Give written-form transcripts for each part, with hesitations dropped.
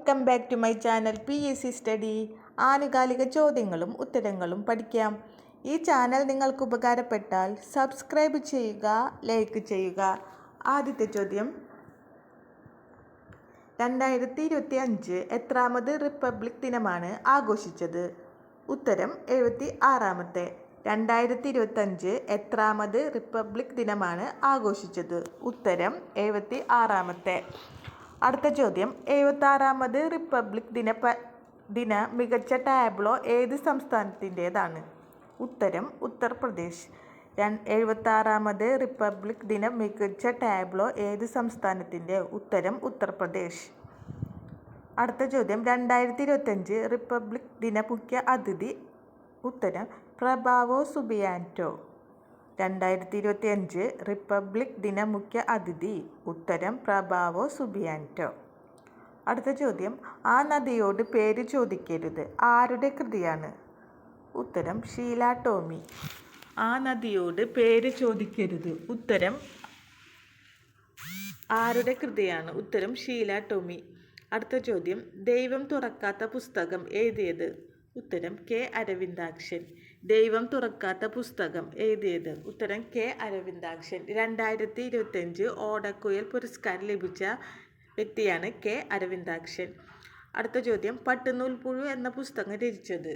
Welcome back to my channel PSC study. ആനുകാലിക ചോദ്യങ്ങളും ഉത്തരങ്ങളും പഠിക്കാം. ഈ ചാനൽ നിങ്ങൾക്ക് ഉപകാരപ്പെട്ടാൽ സബ്സ്ക്രൈബ് ചെയ്യുക, ലൈക്ക് ചെയ്യുക. ആദ്യത്തെ ചോദ്യം, 2025 എത്രാമത് റിപ്പബ്ലിക് ദിനമാണ് ആഘോഷിച്ചത്? ഉത്തരം 76-മത്തെ. 2025 എത്രാമത് റിപ്പബ്ലിക് ദിനമാണ് ആഘോഷിച്ചത്? ഉത്തരം 76-മത്തെ. അടുത്ത ചോദ്യം, 76-മത് റിപ്പബ്ലിക് ദിന മികച്ച ടാബ്ലോ ഏത് സംസ്ഥാനത്തിൻ്റേതാണ്? ഉത്തരം ഉത്തർപ്രദേശ്. 76-മത് റിപ്പബ്ലിക് ദിന മികച്ച ടാബ്ലോ ഏത് സംസ്ഥാനത്തിൻ്റെ? ഉത്തരം ഉത്തർപ്രദേശ്. അടുത്ത ചോദ്യം, 2025 റിപ്പബ്ലിക് ദിന മുഖ്യ അതിഥി? ഉത്തരം പ്രഭാവോ സുബിയാന്റോ. 2025 റിപ്പബ്ലിക് ദിന മുഖ്യ അതിഥി? ഉത്തരം പ്രഭാവോ സുബിയാന്റോ. അടുത്ത ചോദ്യം, ആ നദിയോട് പേര് ചോദിക്കരുത് ആരുടെ കൃതിയാണ്? ഉത്തരം ഷീല ടോമി. ആ നദിയോട് പേര് ചോദിക്കരുത്. ഉത്തരം ആരുടെ കൃതിയാണ്? ഉത്തരം ഷീല ടോമി. അടുത്ത ചോദ്യം, ദൈവം തുറക്കാത്ത പുസ്തകം എഴുതിയത്? ഉത്തരം K. അരവിന്ദാക്ഷൻ. ദൈവം തുറക്കാത്ത പുസ്തകം എഴുതിയത്? ഉത്തരം K. അരവിന്ദാക്ഷൻ. 2025 ഓടക്കുഴൽ പുരസ്കാരം ലഭിച്ച വ്യക്തിയാണ് K. അരവിന്ദാക്ഷൻ. അടുത്ത ചോദ്യം, പട്ടുനൂൽപ്പുഴു എന്ന പുസ്തകം രചിച്ചത്?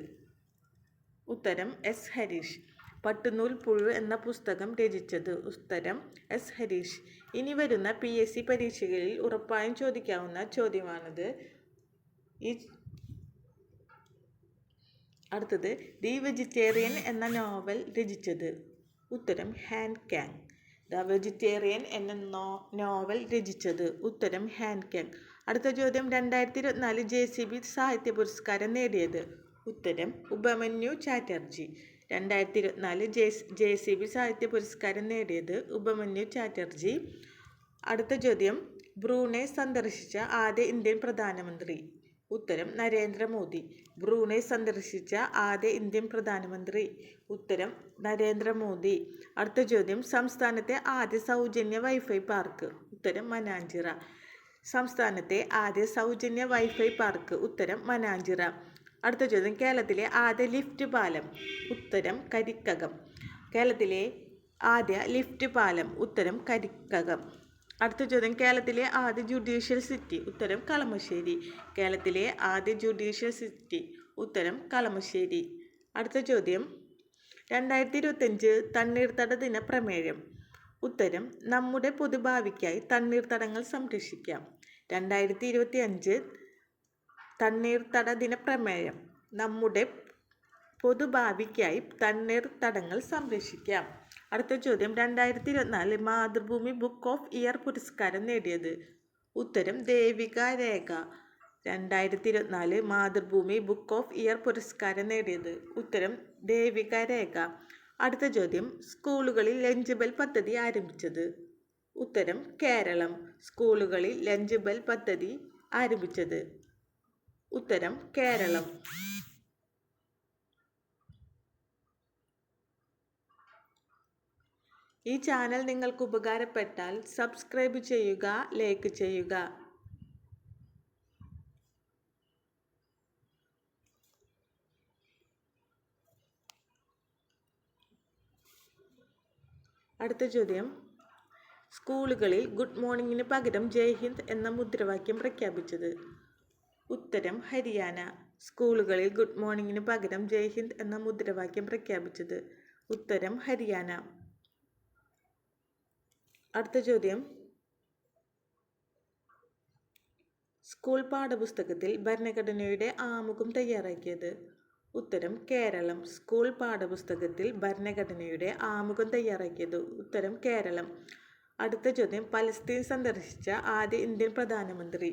ഉത്തരം S. ഹരീഷ്. പട്ടുനൂൽപ്പുഴു എന്ന പുസ്തകം രചിച്ചത്? ഉത്തരം S. ഹരീഷ്. ഇനി വരുന്ന PSC പരീക്ഷകളിൽ ഉറപ്പായും ചോദിക്കാവുന്ന ചോദ്യമാണിത്. അടുത്തത്, ദി വെജിറ്റേറിയൻ എന്ന നോവൽ രചിച്ചത്? ഉത്തരം ഹാൻ കാങ്. ദ വെജിറ്റേറിയൻ എന്ന നോവൽ രചിച്ചത്? ഉത്തരം ഹാൻ കാങ്. അടുത്ത ചോദ്യം, 2024 JCB സാഹിത്യ പുരസ്കാരം നേടിയത്? ഉത്തരം ഉപമന്യു ചാറ്റർജി. 2024 JCB സാഹിത്യ പുരസ്കാരം നേടിയത് ഉപമന്യു ചാറ്റർജി. അടുത്ത ചോദ്യം, ബ്രൂണൈ സന്ദർശിച്ച ആദ്യ ഇന്ത്യൻ പ്രധാനമന്ത്രി? ഉത്തരം നരേന്ദ്രമോദി. ബ്രൂണൈ സന്ദർശിച്ച ആദ്യ ഇന്ത്യൻ പ്രധാനമന്ത്രി? ഉത്തരം നരേന്ദ്രമോദി. അടുത്ത ചോദ്യം, സംസ്ഥാനത്തെ ആദ്യ സൗജന്യ വൈഫൈ പാർക്ക്? ഉത്തരം മനാഞ്ചിറ. സംസ്ഥാനത്തെ ആദ്യ സൗജന്യ വൈഫൈ പാർക്ക്? ഉത്തരം മനാഞ്ചിറ. അടുത്ത ചോദ്യം, കേരളത്തിലെ ആദ്യ ലിഫ്റ്റ് പാലം? ഉത്തരം കരിക്കകം. കേരളത്തിലെ ആദ്യ ലിഫ്റ്റ് പാലം? ഉത്തരം കരിക്കകം. അടുത്ത ചോദ്യം, കേരളത്തിലെ ആദ്യ ജുഡീഷ്യൽ സിറ്റി? ഉത്തരം കളമശ്ശേരി. കേരളത്തിലെ ആദ്യ ജുഡീഷ്യൽ സിറ്റി? ഉത്തരം കളമശ്ശേരി. അടുത്ത ചോദ്യം, 2025 തണ്ണീർത്തട ദിന പ്രമേയം? ഉത്തരം നമ്മുടെ പൊതുഭാവിക്കായി തണ്ണീർത്തടങ്ങൾ സംരക്ഷിക്കാം. 2025 തണ്ണീർത്തട ദിന പ്രമേയം: നമ്മുടെ പൊതുഭാവിക്കായി തണ്ണീർത്തടങ്ങൾ സംരക്ഷിക്കാം. അടുത്ത ചോദ്യം, 2024 മാതൃഭൂമി ബുക്ക് ഓഫ് ഇയർ പുരസ്കാരം നേടിയത്? ഉത്തരം ദേവിക രേഖ. 2024 മാതൃഭൂമി ബുക്ക് ഓഫ് ഇയർ പുരസ്കാരം നേടിയത്? ഉത്തരം ദേവിക രേഖ. അടുത്ത ചോദ്യം, സ്കൂളുകളിൽ ലഞ്ച് ബെൽ പദ്ധതി ആരംഭിച്ചത്? ഉത്തരം കേരളം. സ്കൂളുകളിൽ ലഞ്ച് ബെൽ പദ്ധതി ആരംഭിച്ചത്? ഉത്തരം കേരളം. ഈ ചാനൽ നിങ്ങൾക്ക് ഉപകാരപ്പെട്ടാൽ സബ്സ്ക്രൈബ് ചെയ്യുക, ലൈക്ക് ചെയ്യുക. അടുത്ത ചോദ്യം, സ്കൂളുകളിൽ ഗുഡ് മോർണിംഗിന് പകരം ജയ് ഹിന്ദ് എന്ന മുദ്രാവാക്യം പ്രഖ്യാപിച്ചത്? ഉത്തരം ഹരിയാന. സ്കൂളുകളിൽ ഗുഡ് മോർണിംഗിന് പകരം ജയ് ഹിന്ദ് എന്ന മുദ്രാവാക്യം പ്രഖ്യാപിച്ചത്? ഉത്തരം ഹരിയാന. അടുത്ത ചോദ്യം, സ്കൂൾ പാഠപുസ്തകത്തിൽ ഭരണഘടനയുടെ ആമുഖം തയ്യാറാക്കിയത്? ഉത്തരം കേരളം. സ്കൂൾ പാഠപുസ്തകത്തിൽ ഭരണഘടനയുടെ ആമുഖം തയ്യാറാക്കിയത്? ഉത്തരം കേരളം. അടുത്ത ചോദ്യം, പലസ്തീൻ സന്ദർശിച്ച ആദ്യ ഇന്ത്യൻ പ്രധാനമന്ത്രി?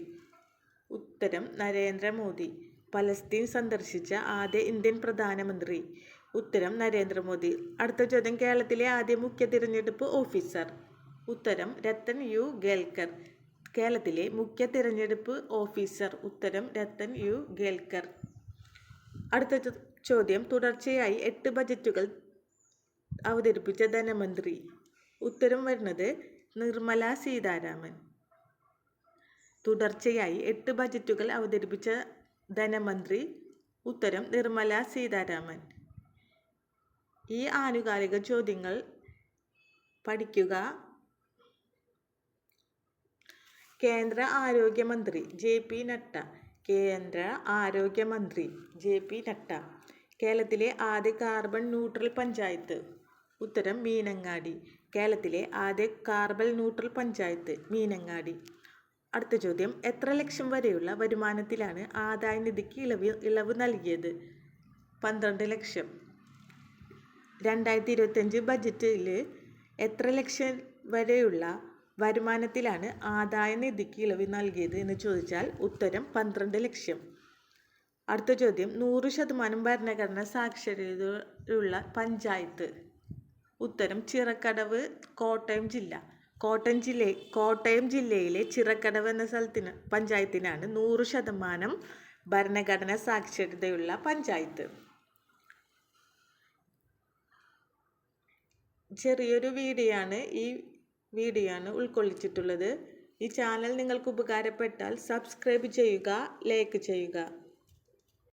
ഉത്തരം നരേന്ദ്രമോദി. പലസ്തീൻ സന്ദർശിച്ച ആദ്യ ഇന്ത്യൻ പ്രധാനമന്ത്രി? ഉത്തരം നരേന്ദ്രമോദി. അടുത്ത ചോദ്യം, കേരളത്തിലെ ആദ്യ മുഖ്യ തിരഞ്ഞെടുപ്പ് ഓഫീസർ? ഉത്തരം രത്തൻ യു ഗേൽക്കർ. കേരളത്തിലെ മുഖ്യ തിരഞ്ഞെടുപ്പ് ഓഫീസർ? ഉത്തരം രത്തൻ യു ഗേൽക്കർ. അടുത്ത ചോദ്യം, തുടർച്ചയായി 8 ബജറ്റുകൾ അവതരിപ്പിച്ച ധനമന്ത്രി? ഉത്തരം വരുന്നത് നിർമ്മല സീതാരാമൻ. തുടർച്ചയായി 8 ബജറ്റുകൾ അവതരിപ്പിച്ച ധനമന്ത്രി? ഉത്തരം നിർമ്മല സീതാരാമൻ. ഈ ആനുകാലിക ചോദ്യങ്ങൾ പഠിക്കുക. കേന്ദ്ര ആരോഗ്യമന്ത്രി JP നഡ്ഡ. കേന്ദ്ര ആരോഗ്യമന്ത്രി JP നഡ്ഡ. കേരളത്തിലെ ആദ്യ കാർബൺ ന്യൂട്രൽ പഞ്ചായത്ത്? ഉത്തരം മീനങ്ങാടി. കേരളത്തിലെ ആദ്യ കാർബൺ ന്യൂട്രൽ പഞ്ചായത്ത് മീനങ്ങാടി. അടുത്ത ചോദ്യം, എത്ര ലക്ഷം വരെയുള്ള വരുമാനത്തിലാണ് ആദായനിധിക്ക് ഇളവ് നൽകിയത്? 12 ലക്ഷം. 2025 ബജറ്റിൽ എത്ര ലക്ഷം വരെയുള്ള വരുമാനത്തിലാണ് ആദായനിധിക്ക് ഇളവ് നൽകിയത് എന്ന് ചോദിച്ചാൽ ഉത്തരം 12 ലക്ഷം. അടുത്ത ചോദ്യം, 100% ഭരണഘടന സാക്ഷരതയുള്ള പഞ്ചായത്ത്? ഉത്തരം ചിറക്കടവ്, കോട്ടയം ജില്ല. കോട്ടയം ജില്ലയിലെ ചിറക്കടവ് എന്ന പഞ്ചായത്തിനാണ് 100% ഭരണഘടന സാക്ഷരതയുള്ള പഞ്ചായത്ത്. ചെറിയൊരു വീഡിയോ ആണ് ഉൾക്കൊള്ളിച്ചിട്ടുള്ളത്. ഈ ചാനൽ നിങ്ങൾക്ക് ഉപകാരപ്പെട്ടാൽ സബ്സ്ക്രൈബ് ചെയ്യുക, ലൈക്ക് ചെയ്യുക.